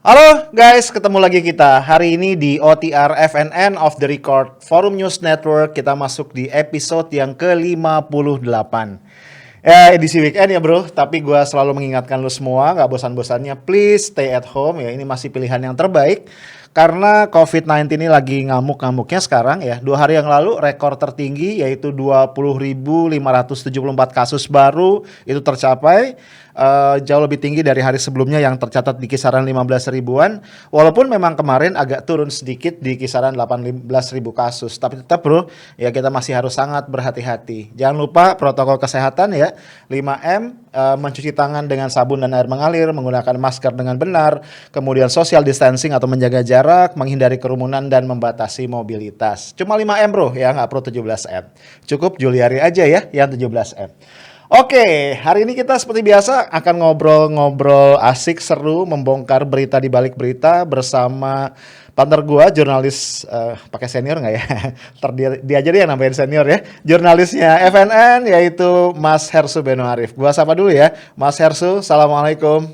Halo guys, ketemu lagi kita hari ini di OTR FNN of the Record Forum News Network. Kita masuk di episode yang ke-58. Edisi weekend ya bro, tapi gue selalu mengingatkan lu semua, gak bosan-bosannya, please stay at home ya. Ini masih pilihan yang terbaik karena COVID-19 ini lagi ngamuk-ngamuknya sekarang ya. 2 hari yang lalu rekor tertinggi yaitu 20.574 kasus baru itu tercapai. Jauh lebih tinggi dari hari sebelumnya yang tercatat di kisaran 15 ribuan. Walaupun memang kemarin agak turun sedikit di kisaran 18 ribu kasus. Tapi tetap bro, ya kita masih harus sangat berhati-hati. Jangan lupa protokol kesehatan ya. 5M, mencuci tangan dengan sabun dan air mengalir, menggunakan masker dengan benar, kemudian social distancing atau menjaga jarak, menghindari kerumunan dan membatasi mobilitas. Cuma 5M bro, ya nggak perlu 17M. Cukup Juliari aja ya yang 17M. Oke, hari ini kita seperti biasa akan ngobrol-ngobrol asik, seru, membongkar berita di balik berita bersama partner gua, jurnalis pakai senior nggak ya? Ntar dia aja deh yang nambahin senior ya. Jurnalisnya FNN yaitu Mas Hersu Beno Arif. Gua sapa dulu ya, Mas Hersu. Assalamualaikum.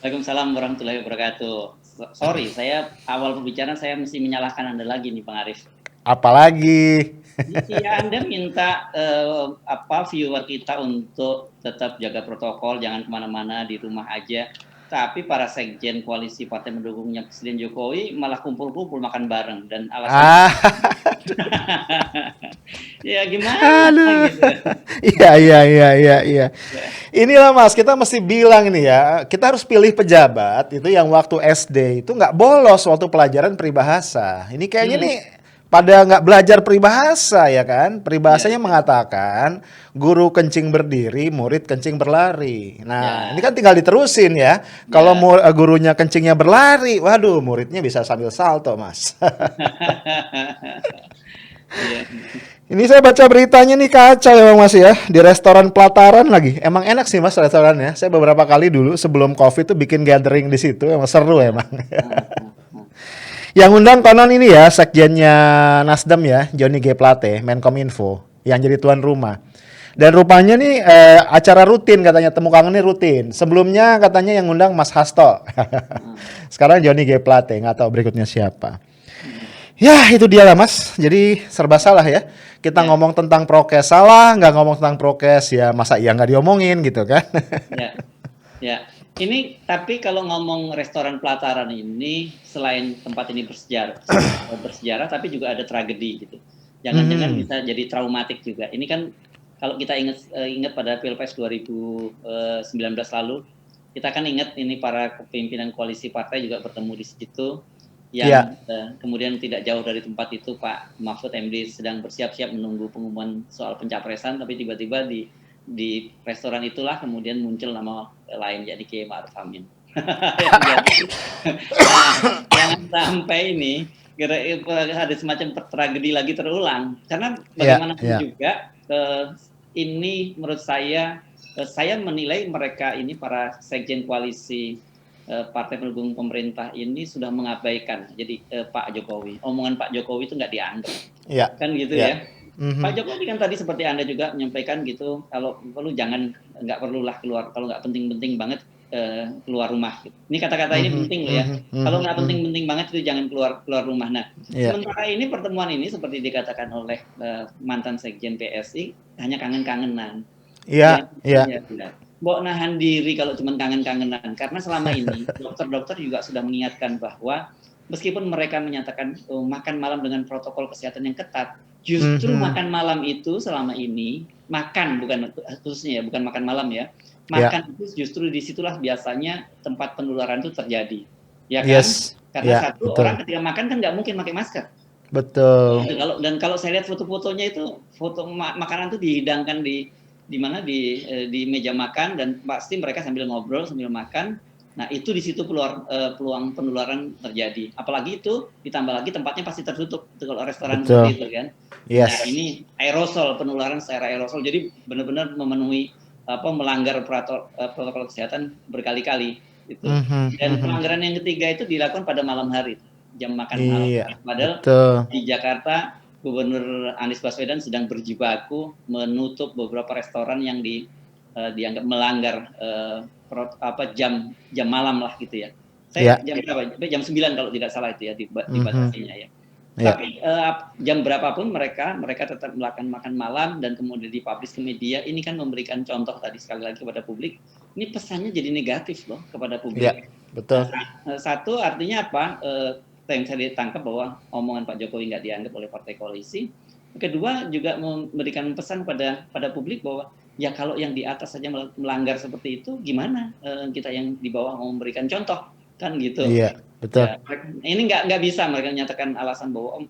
Waalaikumsalam warahmatullahi wabarakatuh. Sorry, saya awal pembicaraan saya mesti menyalahkan Anda lagi nih, Bang Arif. Apalagi? Ya, Anda minta viewer kita untuk tetap jaga protokol, jangan kemana-mana, di rumah aja. Tapi para sekjen koalisi partai pendukungnya Presiden Jokowi malah kumpul-kumpul makan bareng dan alasannya Ah, ya gimana aduh. gitu. Iya. Inilah Mas, kita mesti bilang ini ya, kita harus pilih pejabat itu yang waktu SD itu nggak bolos waktu pelajaran peribahasa. Ini kayaknya Hmm, nih pada nggak belajar peribahasa ya kan? ya, Peribahasanya ya, mengatakan guru kencing berdiri, murid kencing berlari. Nah, ini ya, kan tinggal diterusin ya. Kalau ya. gurunya kencingnya berlari, waduh, muridnya bisa sambil salto Mas. Iya. Ini saya baca beritanya nih kacau ya Bang Mas ya. Di restoran Pelataran lagi. Emang enak sih Mas restorannya. Saya beberapa kali dulu sebelum Covid tuh bikin gathering di situ. Emang seru emang. Ah, ah, ah. Yang undang konon ini ya sekjennya Nasdem ya, Johnny G Plate, Menkominfo, yang jadi tuan rumah. Dan rupanya nih acara rutin katanya, temu kangen nih rutin. Sebelumnya katanya yang undang Mas Hasto. Ah. Sekarang Johnny G Plate, nggak tahu berikutnya siapa. Hmm. Ya itu dia lah Mas. Jadi serba salah ya. Kita Ya, ngomong tentang prokes salah, nggak ngomong tentang prokes ya masa iya nggak diomongin gitu kan. ya. Ya, ini tapi kalau ngomong restoran Pelataran ini selain tempat ini bersejarah tapi juga ada tragedi gitu. Jangan-jangan Mhm. bisa jadi traumatik juga. Ini kan kalau kita ingat pada Pilpres 2019 lalu, kita kan ingat ini para pimpinan koalisi partai juga bertemu di situ Iya. yang kemudian tidak jauh dari tempat itu Pak Mahfud MD sedang bersiap-siap menunggu pengumuman soal pencapresan, tapi tiba-tiba di restoran itulah kemudian muncul nama lain, jadi Kiai Ma'ruf Amin. Jadi jangan sampai ini ada semacam tragedi lagi terulang, karena Iya, bagaimanapun iya. juga ini menurut saya menilai mereka ini para sekjen koalisi partai pendukung pemerintah ini sudah mengabaikan jadi Pak Jokowi, omongan Pak Jokowi itu nggak dianggap Iya. kan gitu Iya. ya. Mhm. Pak Jokowi kan tadi seperti Anda juga menyampaikan gitu, kalau perlu jangan, nggak perlulah keluar, kalau nggak penting-penting banget keluar rumah. Gitu. Ini kata-kata ini Mhm. penting loh ya. Mhm. Kalau Mhm. nggak Mhm. penting-penting banget itu jangan keluar keluar rumah. Nah, Iya. sementara ini pertemuan ini seperti dikatakan oleh mantan sekjen PSI hanya kangen-kangenan. Ya, Iya. Iya. ya tidak. Mbok nahan diri kalau cuma kangen-kangenan, karena selama ini dokter-dokter juga sudah mengingatkan bahwa meskipun mereka menyatakan makan malam dengan protokol kesehatan yang ketat, justru Mhm. makan malam itu selama ini makan, bukan khususnya ya, bukan makan malam ya, Iya. makan itu justru disitulah biasanya tempat penularan itu terjadi, ya kan? Yes. Karena Iya, satu orang betul. ketika makan kan nggak mungkin pakai masker. Betul. Kalau saya lihat foto-fotonya itu foto makanan itu dihidangkan di mana di meja makan dan pasti mereka sambil ngobrol sambil makan. Nah, itu di situ peluang penularan terjadi. Apalagi itu ditambah lagi tempatnya pasti tertutup kalau restoran seperti Betul. itu kan. Nah, Yes. ini aerosol, penularan secara aerosol. Jadi benar-benar memenuhi melanggar protokol kesehatan berkali-kali itu. Mhm. Dan Mhm. pelanggaran yang ketiga itu dilakukan pada malam hari, jam makan malam. Iya, Padahal betul. di Jakarta Gubernur Anies Baswedan sedang berjibaku menutup beberapa restoran yang dianggap melanggar jam jam malam lah gitu ya. Saya Ya. jam berapa? Jam 9 kalau tidak salah itu ya Mhm. dibatasinya ya. Ya. Tapi jam berapapun mereka tetap melakukan makan malam dan kemudian dipublish ke media. Ini kan memberikan contoh tadi sekali lagi kepada publik. Ini pesannya jadi negatif loh kepada Ya, publik. betul. Satu artinya apa? Yang saya ditangkap bahwa omongan Pak Jokowi nggak dianggap oleh partai koalisi. Kedua juga memberikan pesan pada publik bahwa ya kalau yang di atas saja melanggar seperti itu, gimana kita yang di bawah mau memberikan contoh kan gitu. Iya, betul. Ya, ini nggak bisa mereka menyatakan alasan bahwa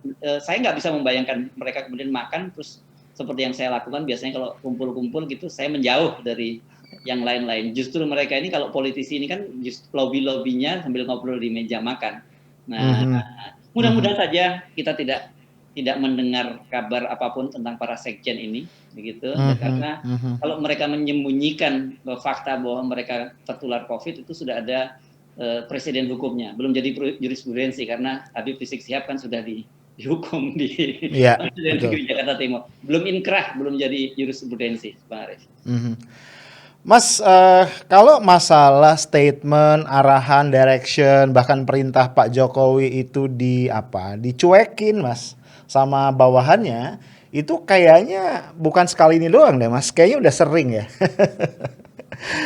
saya nggak bisa membayangkan mereka kemudian makan terus seperti yang saya lakukan biasanya kalau kumpul-kumpul gitu saya menjauh dari yang lain-lain. Justru mereka ini kalau politisi ini kan lobby-lobbynya sambil ngobrol di meja makan. Nah, mudah-mudahan saja kita tidak mendengar kabar apapun tentang para sekjen ini, begitu. Karena kalau mereka menyembunyikan fakta bahwa mereka tertular COVID itu sudah ada presiden hukumnya, belum jadi jurisprudensi karena Habib Rizik Syihab kan sudah dihukum di Pengadilan Negeri Jakarta Timur, belum inkrah, belum jadi jurisprudensi, Bang Arief. Mas, kalau masalah statement, arahan, direction, bahkan perintah Pak Jokowi itu dicuekin, Mas, sama bawahannya, itu kayaknya bukan sekali ini doang deh, Mas. Kayaknya udah sering ya.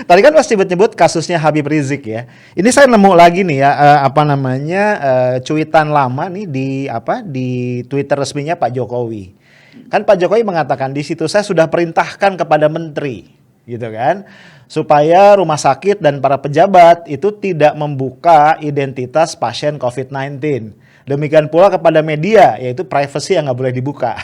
Tadi kan Mas nyebut kasusnya Habib Rizik ya. Ini saya nemu lagi nih ya, cuitan lama nih di Twitter resminya Pak Jokowi. Kan Pak Jokowi mengatakan di situ saya sudah perintahkan kepada menteri, gitu kan, supaya rumah sakit dan para pejabat itu tidak membuka identitas pasien COVID-19. Demikian pula kepada media, yaitu privacy yang nggak boleh dibuka.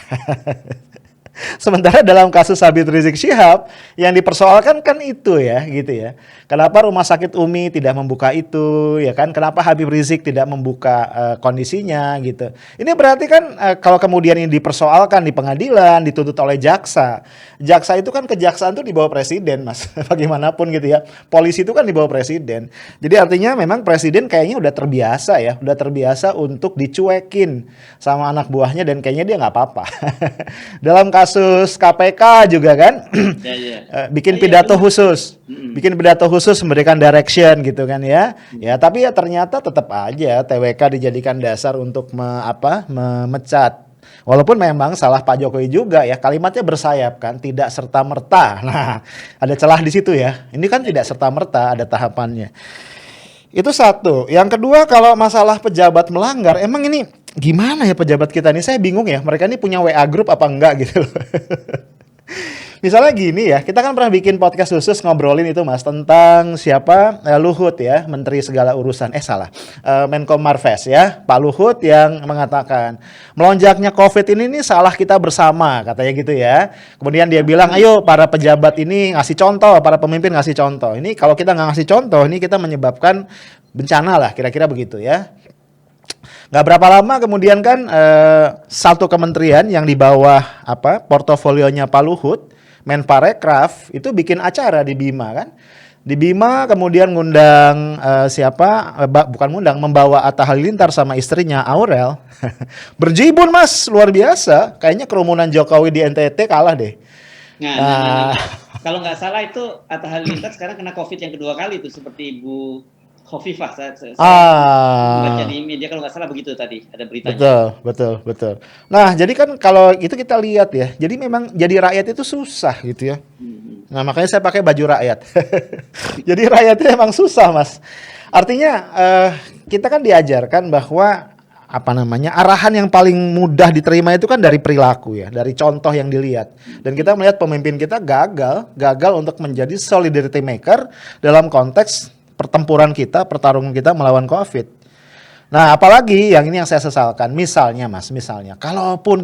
Sementara dalam kasus Habib Rizik Syihab yang dipersoalkan kan itu ya gitu ya. Kenapa rumah sakit Umi tidak membuka itu ya kan? Kenapa Habib Rizik tidak membuka kondisinya gitu. Ini berarti kan kalau kemudian ini dipersoalkan di pengadilan, dituntut oleh jaksa. Jaksa itu kan kejaksaan tuh di bawah presiden, Mas. Bagaimanapun gitu ya. Polisi itu kan di bawah presiden. Jadi artinya memang presiden kayaknya udah terbiasa untuk dicuekin sama anak buahnya dan kayaknya dia nggak apa-apa. Dalam kasus KPK juga kan bikin pidato khusus, memberikan direction gitu kan ya. Ya tapi ya ternyata tetap aja TWK dijadikan dasar untuk memecat. Walaupun memang salah Pak Jokowi juga ya, kalimatnya bersayap kan, tidak serta merta. Nah, ada celah di situ ya. Ini kan tidak serta merta, ada tahapannya. Itu satu. Yang kedua, kalau masalah pejabat melanggar, emang ini gimana ya pejabat kita ini? Saya bingung ya, mereka ini punya WA group apa enggak gitu loh. Misalnya gini ya, kita kan pernah bikin podcast khusus ngobrolin itu Mas tentang siapa Luhut ya, menteri segala urusan. Menko Marves ya, Pak Luhut yang mengatakan melonjaknya COVID ini salah kita bersama, katanya gitu ya. Kemudian dia bilang, ayo para pejabat ini ngasih contoh, para pemimpin ngasih contoh. Ini kalau kita nggak ngasih contoh, ini kita menyebabkan bencana lah, kira-kira begitu ya. Nggak berapa lama kemudian kan satu kementerian yang di bawah portofolionya Pak Luhut, Menparekraf itu bikin acara di Bima kan. Di Bima kemudian ngundang membawa Atta Halilintar sama istrinya Aurel. Berjibun Mas, luar biasa. Kayaknya kerumunan Jokowi di NTT kalah deh. Nah. Kalau nggak salah itu Atta Halilintar sekarang kena COVID yang kedua kali itu seperti Ibu Khofifah saya baca di media kalau nggak salah begitu tadi ada beritanya. Betul. Nah jadi kan kalau itu kita lihat ya, jadi memang jadi rakyat itu susah gitu ya. Nah makanya saya pakai baju rakyat. Jadi rakyatnya emang susah Mas. Artinya kita kan diajarkan bahwa arahan yang paling mudah diterima itu kan dari perilaku ya, dari contoh yang dilihat. Dan kita melihat pemimpin kita gagal untuk menjadi solidarity maker dalam konteks pertarungan kita melawan COVID. Nah, apalagi yang ini yang saya sesalkan, misalnya, kalaupun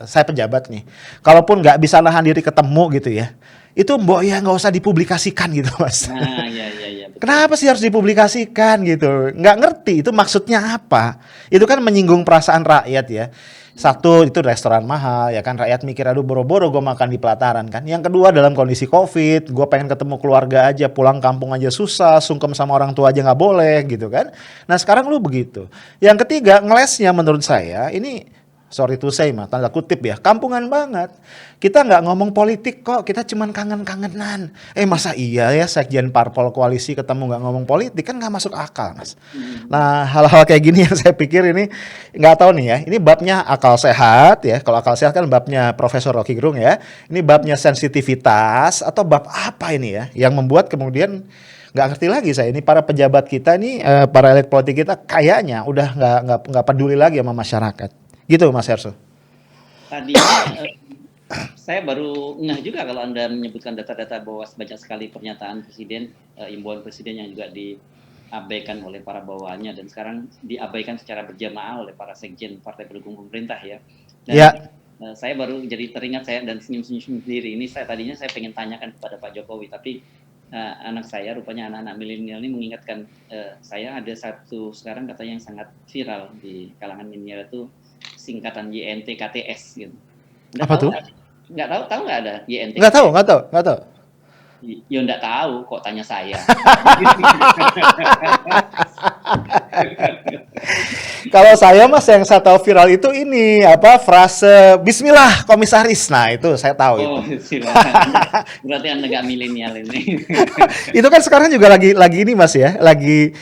saya pejabat nih, kalaupun nggak bisa nahan diri ketemu gitu ya, itu nggak usah dipublikasikan gitu Mas. Nah, iya. Kenapa sih harus dipublikasikan gitu? Nggak ngerti itu maksudnya apa? Itu kan menyinggung perasaan rakyat ya. Satu, itu restoran mahal ya kan, rakyat mikir aduh boro-boro gue makan di pelataran kan. Yang kedua dalam kondisi COVID, gue pengen ketemu keluarga aja, pulang kampung aja susah, sungkem sama orang tua aja nggak boleh gitu kan. Nah sekarang lu begitu. Yang ketiga ngelesnya menurut saya ini sorry to say mah, tanda kutip ya, kampungan banget. Kita nggak ngomong politik kok, kita cuman kangen-kangenan. Masa iya ya sekjen parpol koalisi ketemu nggak ngomong politik, kan nggak masuk akal, Mas. Nah, hal-hal kayak gini yang saya pikir ini nggak tahu nih ya, ini babnya akal sehat ya. Kalau akal sehat kan babnya Profesor Rocky Gerung ya. Ini babnya sensitivitas atau bab apa ini ya, yang membuat kemudian nggak ngerti lagi saya ini para pejabat kita nih, para elit politik kita kayaknya udah nggak peduli lagi sama masyarakat. Gitu Mas Herso. Tadinya saya baru ngeh juga kalau Anda menyebutkan data-data bahwa banyak sekali pernyataan presiden, imbauan presiden yang juga diabaikan oleh para bawahannya dan sekarang diabaikan secara berjamaah oleh para sekjen partai pendukung pemerintah ya. Dan Ya, saya baru jadi teringat saya dan senyum-senyum sendiri. Ini pengen tanyakan kepada Pak Jokowi, tapi anak saya rupanya anak-anak milenial ini mengingatkan saya ada satu sekarang katanya yang sangat viral di kalangan milenial itu singkatan YNTKTS gitu. Anda apa tahu tuh? nggak tahu nggak ada YNTKTS? Nggak tahu. Ya nggak tahu kok tanya saya. Kalau saya mas yang saya tahu viral itu ini apa frase Bismillah komisaris. Nah itu saya tahu itu. Oh, silakan. Berarti Anda nggak milenial ini. Itu kan sekarang juga lagi ini mas ya, lagi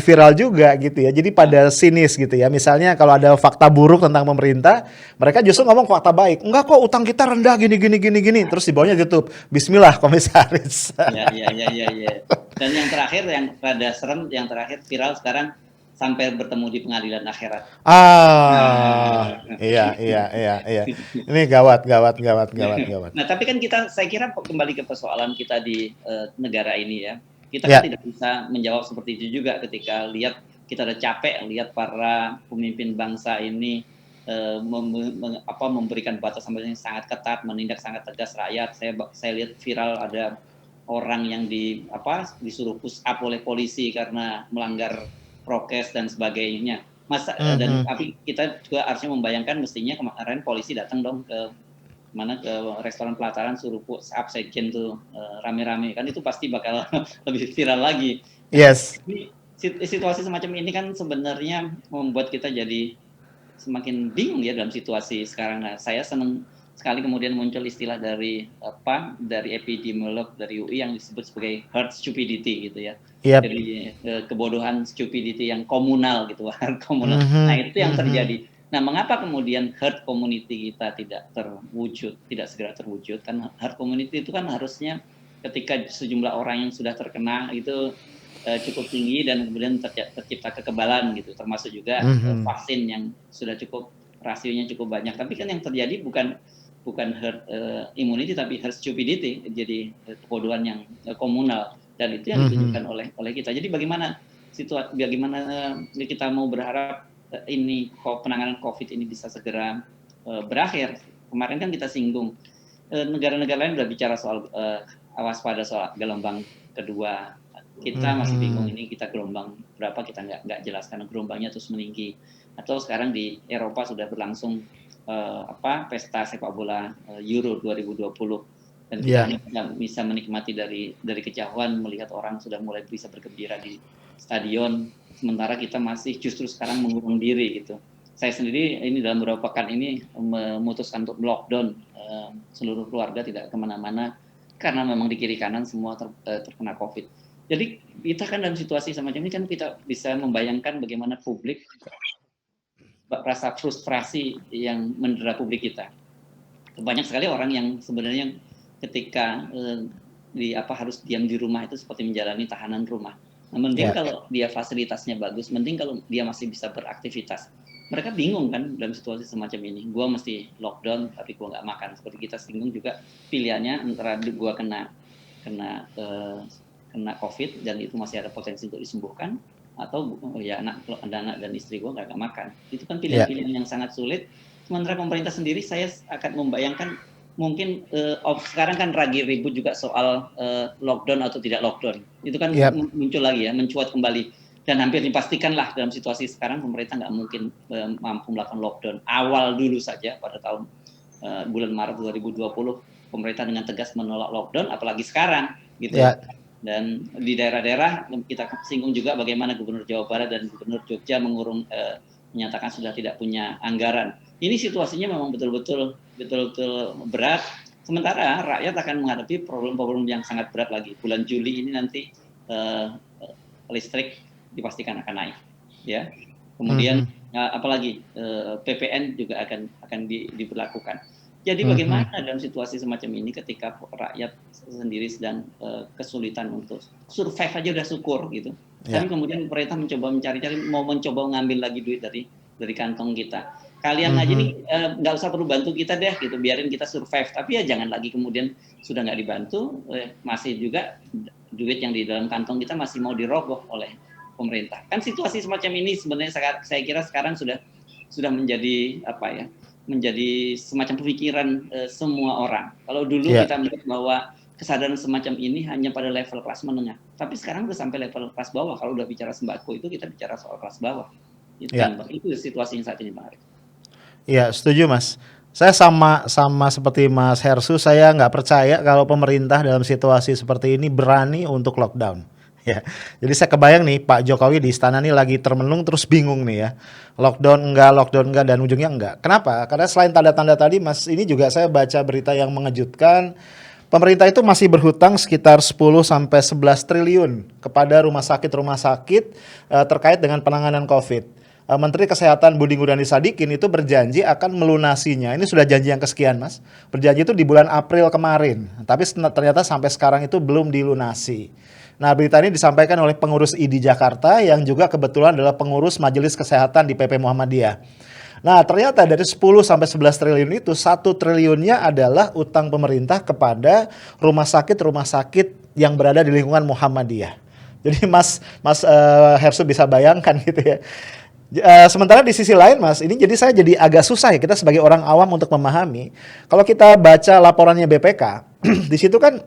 viral juga gitu ya. Jadi pada sinis gitu ya. Misalnya kalau ada fakta buruk tentang pemerintah, mereka justru ngomong fakta baik. Enggak kok utang kita rendah gini. Terus di bawahnya YouTube Bismillah komisaris. Ya. Dan yang terakhir yang rada serem, yang terakhir viral sekarang sampai bertemu di pengadilan akhirat. Iya. Ini gawat. Nah, tapi kan saya kira kembali ke persoalan kita di negara ini ya. Kita kan tidak bisa menjawab seperti itu juga ketika kita udah capek lihat para pemimpin bangsa ini memberikan batasan yang sangat ketat, menindak sangat tegas rakyat. Saya lihat viral ada orang yang disuruh push up oleh polisi karena melanggar prokes dan sebagainya. Tapi kita juga harusnya membayangkan mestinya kemarin polisi datang dong ke restoran pelataran suruh push up sekjen tuh rame-rame, kan itu pasti bakal lebih viral lagi. Yes. Situasi semacam ini kan sebenarnya membuat kita jadi semakin bingung ya dalam situasi sekarang. Nah, saya senang sekali kemudian muncul istilah dari epidemiolog dari UI yang disebut sebagai herd stupidity gitu ya. Yep. Jadi kebodohan stupidity yang komunal gitu, komunal. Nah, itu yang terjadi. Nah, mengapa kemudian herd community kita tidak segera terwujud? Kan herd community itu kan harusnya ketika sejumlah orang yang sudah terkena itu cukup tinggi dan kemudian tercipta kekebalan gitu, termasuk juga vaksin yang sudah rasionya cukup banyak. Tapi kan yang terjadi bukan herd immunity tapi herd stupidity, jadi kebodohan yang komunal, dan itu yang ditunjukkan oleh kita. Jadi bagaimana kita mau berharap ini penanganan COVID ini bisa segera berakhir. Kemarin kan kita singgung negara-negara lain udah bicara soal waspada soal gelombang kedua. Kita masih bingung ini kita gelombang berapa, kita nggak jelas karena gelombangnya terus meninggi. Atau sekarang di Eropa sudah berlangsung pesta sepak bola Euro 2020 dan kita bisa menikmati dari kejauhan melihat orang sudah mulai bisa bergembira di stadion, sementara kita masih justru sekarang mengurung diri gitu. Saya sendiri ini dalam beberapa pekan ini memutuskan untuk lockdown seluruh keluarga, tidak kemana-mana karena memang di kiri kanan semua terkena COVID. Jadi kita kan dalam situasi semacam ini kan kita bisa membayangkan bagaimana publik, rasa frustrasi yang mendera publik kita. Banyak sekali orang yang sebenarnya ketika harus diam di rumah itu seperti menjalani tahanan rumah. Nah, mending kalau dia fasilitasnya bagus, mending kalau dia masih bisa beraktivitas. Mereka bingung kan dalam situasi semacam ini. Gua mesti lockdown tapi gua nggak makan. Seperti kita singgung juga pilihannya antara gua kena COVID dan itu masih ada potensi untuk disembuhkan, atau ya anak dan istri gue nggak makan. Itu kan pilihan-pilihan yang sangat sulit. Sementara pemerintah sendiri, saya akan membayangkan mungkin sekarang kan lagi ribut juga soal lockdown atau tidak lockdown. Itu kan muncul lagi ya, mencuat kembali. Dan hampir dipastikan lah dalam situasi sekarang pemerintah nggak mungkin mampu melakukan lockdown. Awal dulu saja pada tahun bulan Maret 2020 pemerintah dengan tegas menolak lockdown, apalagi sekarang gitu ya. Dan di daerah-daerah kita singgung juga bagaimana Gubernur Jawa Barat dan Gubernur Jogja mengurung menyatakan sudah tidak punya anggaran. Ini situasinya memang betul-betul berat. Sementara rakyat akan menghadapi problem-problem yang sangat berat lagi. Bulan Juli ini nanti listrik dipastikan akan naik, ya. Kemudian apalagi PPN juga akan diberlakukan. Jadi bagaimana dalam situasi semacam ini ketika rakyat sendiri sedang kesulitan untuk survive aja udah syukur gitu. Tapi kemudian pemerintah mencoba mencari-cari, mau mencoba mengambil lagi duit dari kantong kita. Kalian aja nih nggak usah perlu bantu kita deh gitu, biarin kita survive. Tapi ya jangan lagi kemudian sudah nggak dibantu, masih juga duit yang di dalam kantong kita masih mau dirogoh oleh pemerintah. Kan situasi semacam ini sebenarnya saya kira sekarang sudah menjadi apa ya? Menjadi semacam pemikiran semua orang. Kalau dulu kita melihat bahwa kesadaran semacam ini hanya pada level kelas menengah, tapi sekarang sudah sampai level kelas bawah. Kalau udah bicara sembako itu kita bicara soal kelas bawah. Itu situasinya saat ini, Bang Arief. Iya, setuju Mas. Saya sama seperti Mas Hersu, saya nggak percaya kalau pemerintah dalam situasi seperti ini berani untuk lockdown. Ya, jadi saya kebayang nih Pak Jokowi di istana nih lagi termenung terus bingung nih ya. Lockdown enggak dan ujungnya enggak. Kenapa? Karena selain tanda-tanda tadi Mas, ini juga saya baca berita yang mengejutkan. Pemerintah itu masih berhutang sekitar 10 sampai 11 triliun kepada rumah sakit terkait dengan penanganan Covid. Menteri Kesehatan Budi Gunadi Sadikin itu berjanji akan melunasinya. Ini sudah janji yang kesekian, Mas. Berjanji itu di bulan April kemarin. Tapi ternyata sampai sekarang itu belum dilunasi. Nah, berita ini disampaikan oleh pengurus ID Jakarta yang juga kebetulan adalah pengurus Majelis Kesehatan di PP Muhammadiyah. Nah, ternyata dari 10 sampai 11 triliun itu 1 triliunnya adalah utang pemerintah kepada rumah sakit yang berada di lingkungan Muhammadiyah. Jadi Mas Hersu bisa bayangkan gitu ya. Sementara di sisi lain Mas, ini saya jadi agak susah ya kita sebagai orang awam untuk memahami. Kalau kita baca laporannya BPK, di situ kan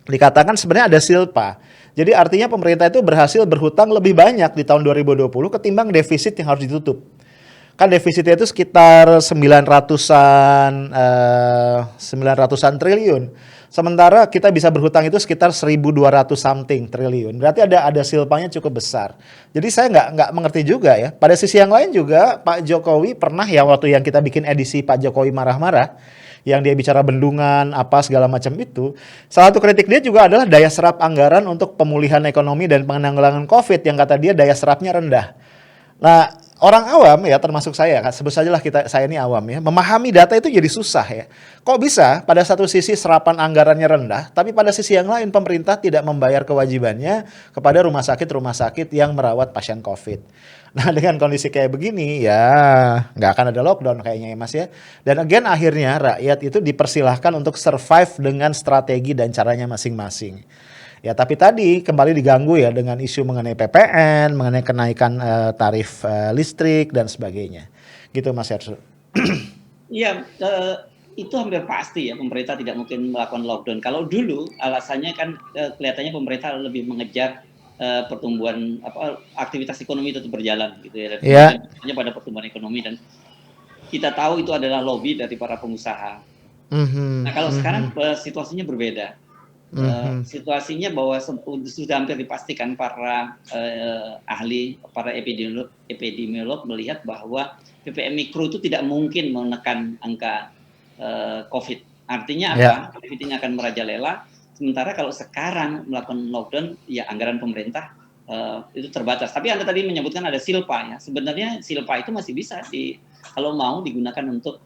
dikatakan sebenarnya ada silpa. Jadi artinya pemerintah itu berhasil berhutang lebih banyak di tahun 2020 ketimbang defisit yang harus ditutup. Kan defisitnya itu sekitar 900-an triliun. Sementara kita bisa berhutang itu sekitar 1.200 something triliun. Berarti ada silpanya cukup besar. Jadi saya nggak mengerti juga ya. Pada sisi yang lain juga Pak Jokowi pernah ya waktu yang kita bikin edisi Pak Jokowi marah-marah, yang dia bicara bendungan apa segala macam itu. Salah satu kritik dia juga adalah daya serap anggaran untuk pemulihan ekonomi dan penanggulangan Covid yang kata dia daya serapnya rendah. Nah, orang awam ya termasuk saya, sebut sajalah saya ini awam ya, memahami data itu jadi susah ya. Kok bisa pada satu sisi serapan anggarannya rendah, tapi pada sisi yang lain pemerintah tidak membayar kewajibannya kepada rumah sakit yang merawat pasien Covid. Nah, dengan kondisi kayak begini ya nggak akan ada lockdown kayaknya ya Mas ya. Dan again akhirnya rakyat itu dipersilahkan untuk survive dengan strategi dan caranya masing-masing. Ya, tapi tadi kembali diganggu ya dengan isu mengenai PPN, mengenai kenaikan tarif listrik dan sebagainya. Gitu Mas Hersu. Iya, itu hampir pasti ya pemerintah tidak mungkin melakukan lockdown. Kalau dulu alasannya kan kelihatannya pemerintah lebih mengejar pertumbuhan aktivitas ekonomi tetap berjalan gitu ya. Hanya pada pertumbuhan ekonomi, dan kita tahu itu adalah lobby dari para pengusaha. Nah, kalau sekarang situasinya berbeda. Situasinya bahwa sudah hampir dipastikan para ahli, para epidemiolog melihat bahwa PPM mikro itu tidak mungkin menekan angka COVID. Artinya apa? COVID ini akan merajalela. Sementara kalau sekarang melakukan lockdown, ya anggaran pemerintah itu terbatas. Tapi Anda tadi menyebutkan ada silpa ya. Sebenarnya silpa itu masih bisa kalau mau digunakan untuk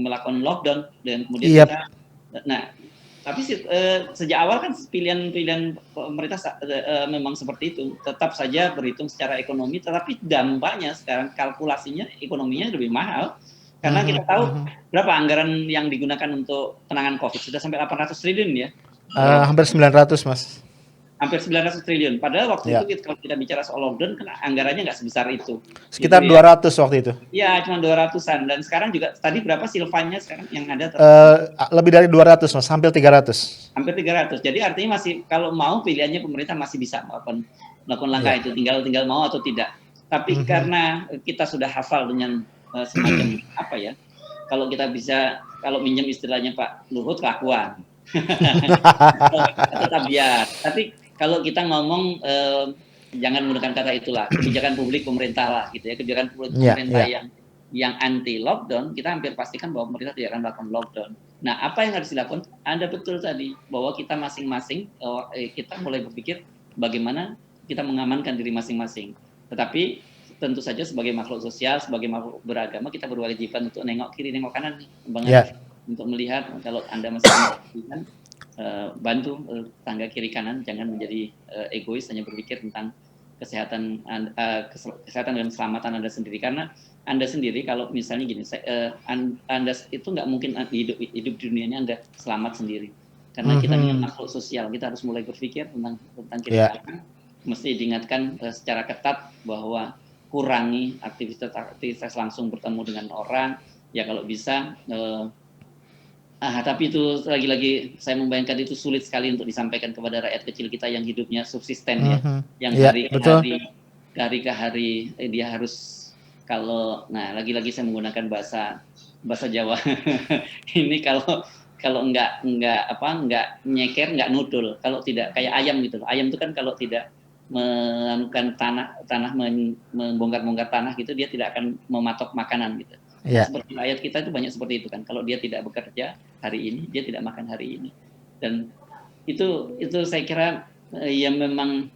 melakukan lockdown dan kemudian tapi sejak awal kan pilihan pemerintah memang seperti itu, tetap saja berhitung secara ekonomi, tetapi dampaknya sekarang kalkulasinya ekonominya lebih mahal karena kita tahu berapa anggaran yang digunakan untuk penanganan COVID, sudah sampai 800 triliun ya. Hampir 900 Mas. Hampir 900 triliun. Padahal waktu itu kalau kita bicara soal lockdown, kan anggarannya nggak sebesar itu. Sekitar gitu 200 ya. Waktu itu. Iya, cuma 200-an. Dan sekarang juga, tadi berapa silvanya sekarang yang ada? Lebih dari 200 Mas, hampir 300. Hampir 300. Jadi artinya masih, kalau mau pilihannya pemerintah masih bisa melakukan langkah itu. Tinggal mau atau tidak. Tapi karena kita sudah hafal dengan semacam apa ya, kalau kita bisa, kalau minjem istilahnya Pak Luhut, kelakuan. Tetap biar. Tapi kalau kita ngomong jangan menggunakan kata itulah, kebijakan publik pemerintah lah gitu ya, kebijakan publik Ya, pemerintah ya. yang anti lockdown, kita hampir pastikan bahwa pemerintah tidak akan melakukan lockdown. Nah, apa yang harus dilakukan? Anda betul tadi bahwa kita masing-masing kita mulai berpikir bagaimana kita mengamankan diri masing-masing. Tetapi tentu saja sebagai makhluk sosial, sebagai makhluk beragama, kita berkewajiban untuk nengok kiri, nengok kanan nih, Bang Ya. Arif. Untuk melihat kalau Anda masih membutuhkan, bantu tangga kiri kanan, jangan menjadi egois hanya berpikir tentang kesehatan dan keselamatan Anda sendiri. Karena Anda sendiri kalau misalnya gini, Anda itu nggak mungkin hidup di dunia ini Anda selamat sendiri. Karena kita ini makhluk sosial, kita harus mulai berpikir tentang kiri kanan. Mesti diingatkan secara ketat bahwa kurangi aktivitas langsung bertemu dengan orang. Ya kalau bisa. Tapi itu lagi-lagi saya membayangkan itu sulit sekali untuk disampaikan kepada rakyat kecil kita yang hidupnya subsisten ya, yang hari ke hari dia harus lagi-lagi saya menggunakan bahasa Jawa ini kalau nggak nyeker, nggak nudul, kalau tidak kayak ayam gitu. Ayam itu kan kalau tidak melakukan tanah membongkar tanah gitu, dia tidak akan mematok makanan gitu. Nah, seperti rakyat kita itu banyak seperti itu kan. Kalau dia tidak bekerja hari ini, dia tidak makan hari ini. Dan itu saya kira memang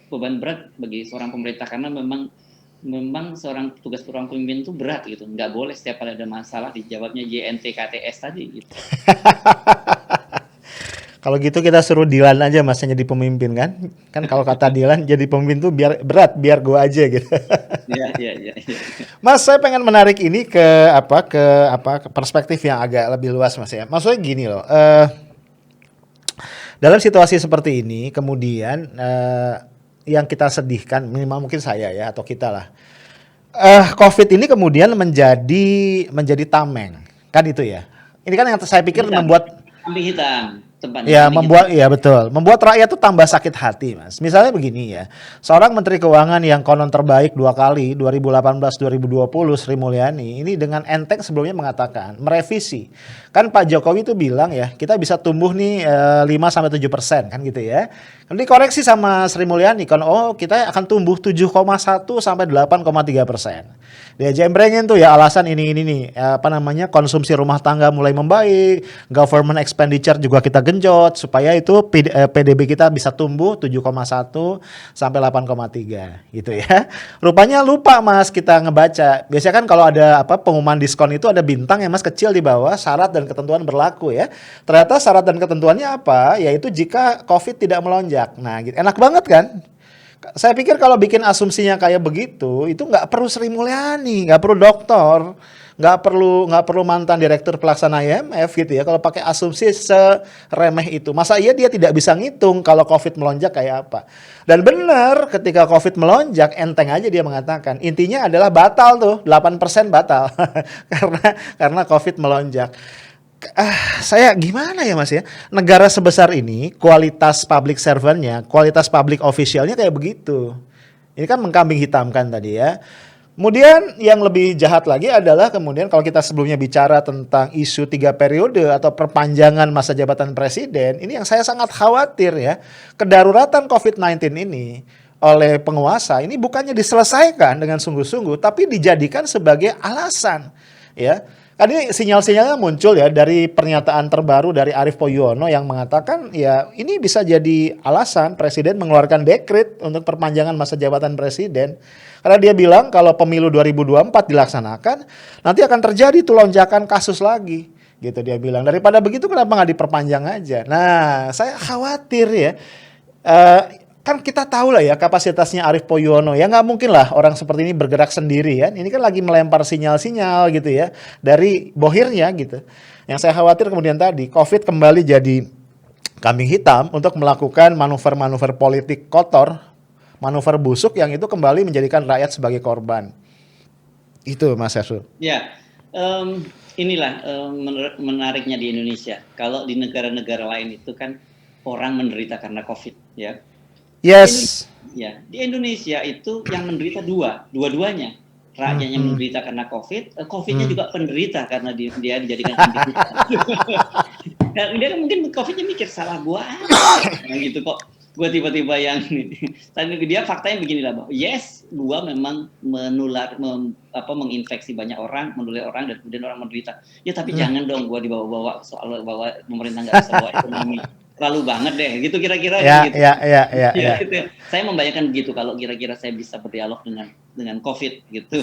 beban berat bagi seorang pemerintah, karena memang tugas seorang pemimpin itu berat gitu. Nggak boleh setiap kali ada masalah dijawabnya JNT-KTS tadi gitu. Kalau gitu kita suruh Dilan aja Mas jadi pemimpin kan? Kan kalau kata Dilan jadi pemimpin tuh biar berat, biar gua aja gitu. Iya. Mas, saya pengen menarik ini ke perspektif yang agak lebih luas Mas ya. Maksudnya gini loh, dalam situasi seperti ini kemudian yang kita sedihkan, minimal mungkin saya ya atau kita lah, COVID ini kemudian menjadi tameng, kan itu ya. Ini kan yang saya pikir membuat kambing hitam. Membuat rakyat tuh tambah sakit hati, Mas. Misalnya begini ya, seorang Menteri Keuangan yang konon terbaik 2 kali, 2018-2020, Sri Mulyani, ini dengan enteng sebelumnya mengatakan, merevisi. Kan Pak Jokowi tuh bilang ya, kita bisa tumbuh nih 5-7% kan gitu ya. Nanti koreksi sama Sri Mulyani, kan kita akan tumbuh 7,1-8,3%. Dia jembrengin tuh ya alasan ini nih, konsumsi rumah tangga mulai membaik, government expenditure juga kita genjot supaya itu PDB kita bisa tumbuh 7,1-8,3 gitu ya. Rupanya lupa Mas kita ngebaca. Biasanya kan kalau ada pengumuman diskon itu ada bintang ya Mas, kecil di bawah, syarat dan ketentuan berlaku ya. Ternyata syarat dan ketentuannya apa? Yaitu jika COVID tidak melonjak. Nah, gitu. Enak banget kan? Saya pikir kalau bikin asumsinya kayak begitu, itu nggak perlu Sri Mulyani, nggak perlu doktor, nggak perlu mantan direktur pelaksana IMF gitu ya. Kalau pakai asumsi seremeh itu, masa iya dia tidak bisa ngitung kalau COVID melonjak kayak apa? Dan benar, ketika COVID melonjak, enteng aja dia mengatakan. Intinya adalah batal tuh, 8% batal karena COVID melonjak. Saya gimana ya Mas ya, negara sebesar ini kualitas public servantnya, kualitas public officialnya kayak begitu. Ini kan mengkambing hitamkan tadi ya. Kemudian yang lebih jahat lagi adalah kemudian kalau kita sebelumnya bicara tentang isu 3 periode atau perpanjangan masa jabatan presiden, ini yang saya sangat khawatir ya, kedaruratan COVID-19 ini oleh penguasa ini bukannya diselesaikan dengan sungguh-sungguh, tapi dijadikan sebagai alasan ya. Kan ini sinyal-sinyalnya muncul ya dari pernyataan terbaru dari Arief Poyono yang mengatakan ya ini bisa jadi alasan presiden mengeluarkan dekret untuk perpanjangan masa jabatan presiden. Karena dia bilang kalau pemilu 2024 dilaksanakan nanti akan terjadi tuh lonjakan kasus lagi. Gitu dia bilang. Daripada begitu kenapa nggak diperpanjang aja? Nah saya khawatir ya. Kan kita tahu lah ya kapasitasnya Arief Poyono ya, nggak mungkin lah orang seperti ini bergerak sendiri kan. Ini kan lagi melempar sinyal-sinyal gitu ya dari bohirnya gitu. Yang saya khawatir kemudian tadi COVID kembali jadi kambing hitam untuk melakukan manuver-manuver politik kotor, manuver busuk yang itu kembali menjadikan rakyat sebagai korban. Itu Mas Yasul. Ya, inilah menariknya di Indonesia. Kalau di negara-negara lain itu kan orang menderita karena COVID ya. Yes. Di Indonesia itu yang menderita dua-duanya. Rakyatnya menderita karena COVID, COVID-nya juga penderita karena dia dijadikan kambing hitam. Dia mungkin COVID-nya mikir salah gua gitu kok Gua tiba-tiba yang tadi dia faktanya begini lah, Bang. Yes, gua memang menginfeksi banyak orang, menular orang dan kemudian orang menderita. Ya tapi jangan dong gua dibawa-bawa soal bahwa pemerintah nggak bisa bawa ekonomi. Terlalu banget deh, gitu kira-kira gitu. Ya. Gitu. Saya membayangkan begitu kalau kira-kira saya bisa berdialog dengan COVID gitu.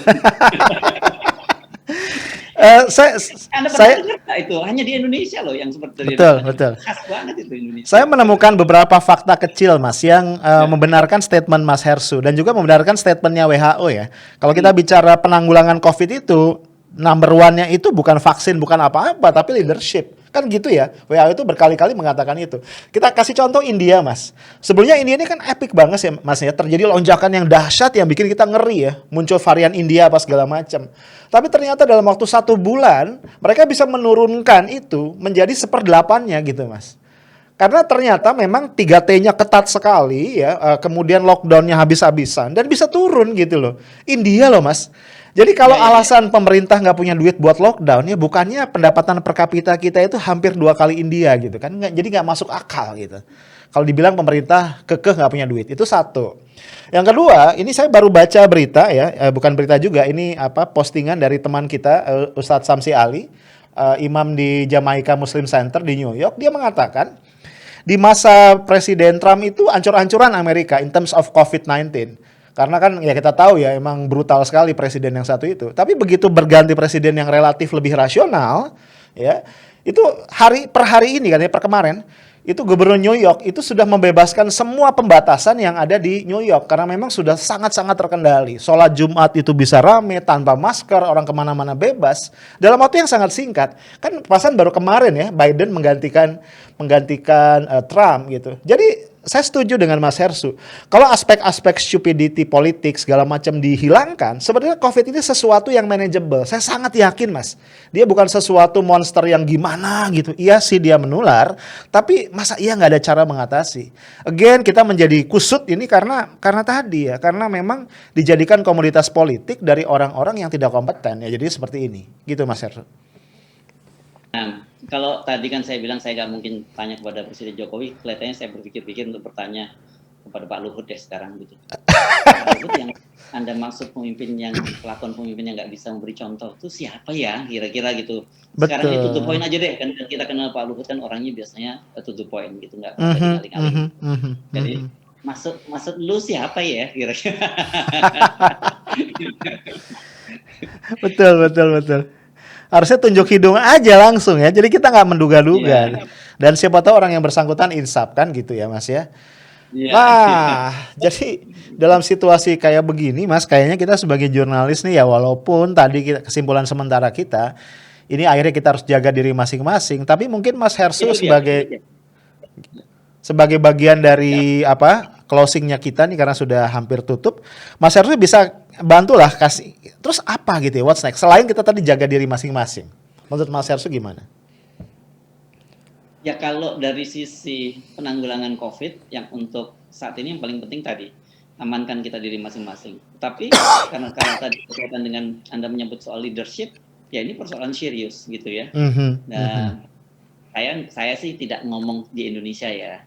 Anda pernah dengar nggak itu? Hanya di Indonesia loh yang seperti itu. Betul. Khas banget itu Indonesia. Saya menemukan beberapa fakta kecil, Mas, yang membenarkan statement Mas Hersu dan juga membenarkan statementnya WHO ya. Kalau kita bicara penanggulangan COVID itu, number one-nya itu bukan vaksin, bukan apa-apa, tapi leadership. Kan gitu ya, WHO itu berkali-kali mengatakan itu. Kita kasih contoh India, Mas. Sebelumnya India ini kan epic banget ya, Mas ya. Terjadi lonjakan yang dahsyat yang bikin kita ngeri ya. Muncul varian India apa segala macam. Tapi ternyata dalam waktu 1 bulan, mereka bisa menurunkan itu menjadi 1/8-nya gitu, Mas. Karena ternyata memang 3T-nya ketat sekali ya, kemudian lockdown-nya habis-habisan dan bisa turun gitu loh. India loh, Mas. Jadi kalau alasan pemerintah nggak punya duit buat lockdown ya bukannya pendapatan per kapita kita itu hampir 2 kali India gitu kan, jadi nggak masuk akal gitu. Kalau dibilang pemerintah kekeh nggak punya duit, itu satu. Yang kedua, ini saya baru baca berita ya, bukan berita juga, ini postingan dari teman kita Ustadz Samsi Ali, imam di Jamaica Muslim Center di New York. Dia mengatakan di masa Presiden Trump itu ancur-ancuran Amerika in terms of COVID-19. Karena kan ya kita tahu ya emang brutal sekali presiden yang satu itu. Tapi begitu berganti presiden yang relatif lebih rasional, ya itu per hari ini katanya per kemarin itu gubernur New York itu sudah membebaskan semua pembatasan yang ada di New York karena memang sudah sangat-sangat terkendali. Sholat Jumat itu bisa rame tanpa masker, orang kemana-mana bebas dalam waktu yang sangat singkat. Kan pasan baru kemarin ya Biden menggantikan Trump gitu. Jadi saya setuju dengan Mas Hersu. Kalau aspek-aspek stupidity politik segala macam dihilangkan, sebenarnya COVID ini sesuatu yang manageable. Saya sangat yakin, Mas. Dia bukan sesuatu monster yang gimana gitu. Iya sih dia menular, tapi masa iya nggak ada cara mengatasi? Again, kita menjadi kusut ini karena tadi ya, karena memang dijadikan komoditas politik dari orang-orang yang tidak kompeten ya. Jadi seperti ini, gitu Mas Hersu. Nah, kalau tadi kan saya bilang saya nggak mungkin tanya kepada Presiden Jokowi, kelihatannya saya berpikir-pikir untuk bertanya kepada Pak Luhut deh sekarang gitu. Pak Luhut yang Anda maksud pelakon pemimpin yang nggak bisa memberi contoh itu siapa ya kira-kira gitu. Sekarang ini to the point aja deh, kan kita kenal Pak Luhut kan orangnya biasanya to the point gitu, nggak kali-kali. Jadi maksud lu siapa ya kira-kira? Betul. Harusnya tunjuk hidung aja langsung ya. Jadi kita nggak menduga-duga. Yeah. Dan siapa tahu orang yang bersangkutan insaf kan gitu ya Mas ya. Yeah. Nah, jadi dalam situasi kayak begini Mas, kayaknya kita sebagai jurnalis nih ya walaupun tadi kesimpulan sementara kita, ini akhirnya kita harus jaga diri masing-masing. Tapi mungkin Mas Hersu sebagai bagian dari closingnya kita nih karena sudah hampir tutup, Mas Hersu bisa bantulah kasih terus apa gitu ya, what's next selain kita tadi jaga diri masing-masing. Menurut Mas Hersu gimana? Ya kalau dari sisi penanggulangan COVID yang untuk saat ini yang paling penting tadi amankan kita diri masing-masing. Tapi karena tadi berkaitan dengan Anda menyebut soal leadership, ya ini persoalan serius gitu ya. Nah, saya sih tidak ngomong di Indonesia ya.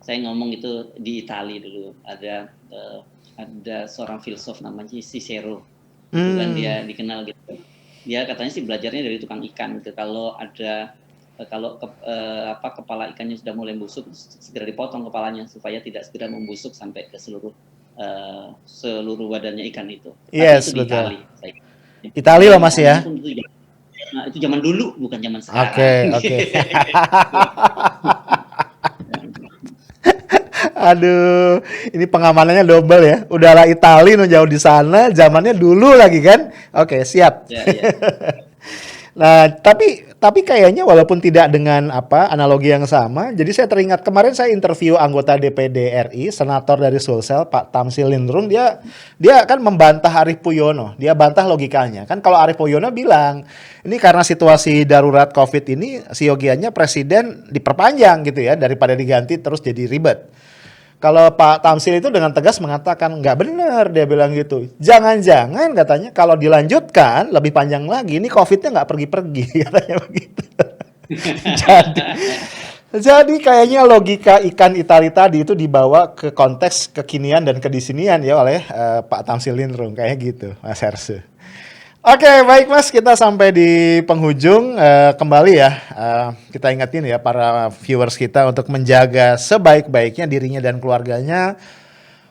Saya ngomong itu di Italia dulu. Ada seorang filsuf namanya Cicero, kan dia dikenal gitu. Dia katanya sih belajarnya dari tukang ikan gitu. Kalau kepala ikannya sudah mulai busuk, segera dipotong kepalanya supaya tidak segera membusuk sampai ke seluruh badannya ikan itu. Yes, itu betul. Italia loh Mas ya. Nah, itu zaman dulu bukan zaman sekarang. Oke. Aduh, ini pengamanannya double ya. Udahlah Itali jauh di sana, zamannya dulu lagi kan. Oke, siap. Ya. Nah, tapi kayaknya walaupun tidak dengan analogi yang sama, jadi saya teringat kemarin saya interview anggota DPD RI, senator dari Sulsel, Pak Tamsil Lindrung, dia kan membantah Arief Puyono. Dia bantah logikanya. Kan kalau Arief Puyono bilang, ini karena situasi darurat Covid ini, siogianya presiden diperpanjang gitu ya, daripada diganti terus jadi ribet. Kalau Pak Tamsil itu dengan tegas mengatakan nggak benar, dia bilang gitu. Jangan-jangan katanya kalau dilanjutkan lebih panjang lagi, ini COVID-nya nggak pergi-pergi katanya begitu. Jadi kayaknya logika ikan Itali tadi itu dibawa ke konteks kekinian dan kedisinian ya oleh Pak Tamsil Lindrung kayak gitu, Mas Hersu. Oke, baik Mas, kita sampai di penghujung. Kembali ya, kita ingetin ya para viewers kita untuk menjaga sebaik-baiknya dirinya dan keluarganya,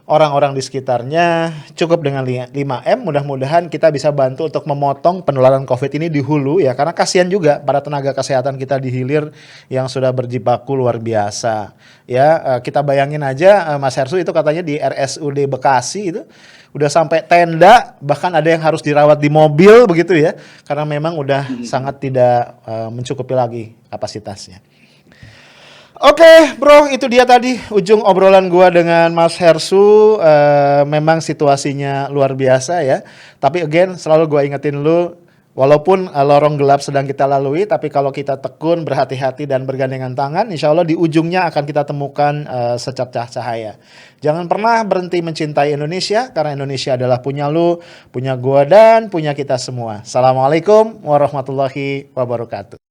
orang-orang di sekitarnya, cukup dengan 5M. Mudah-mudahan kita bisa bantu untuk memotong penularan COVID ini di hulu ya, karena kasihan juga para tenaga kesehatan kita di hilir yang sudah berjibaku luar biasa. Ya, kita bayangin aja Mas Hersu itu katanya di RSUD Bekasi itu udah sampai tenda, bahkan ada yang harus dirawat di mobil begitu ya, karena memang udah sangat tidak mencukupi lagi kapasitasnya. Oke, bro, itu dia tadi ujung obrolan gua dengan Mas Hersu. Memang situasinya luar biasa ya. Tapi again, selalu gua ingetin lu, walaupun lorong gelap sedang kita lalui, tapi kalau kita tekun, berhati-hati dan bergandengan tangan, insya Allah di ujungnya akan kita temukan secercah cahaya. Jangan pernah berhenti mencintai Indonesia, karena Indonesia adalah punya lu, punya gua dan punya kita semua. Assalamualaikum warahmatullahi wabarakatuh.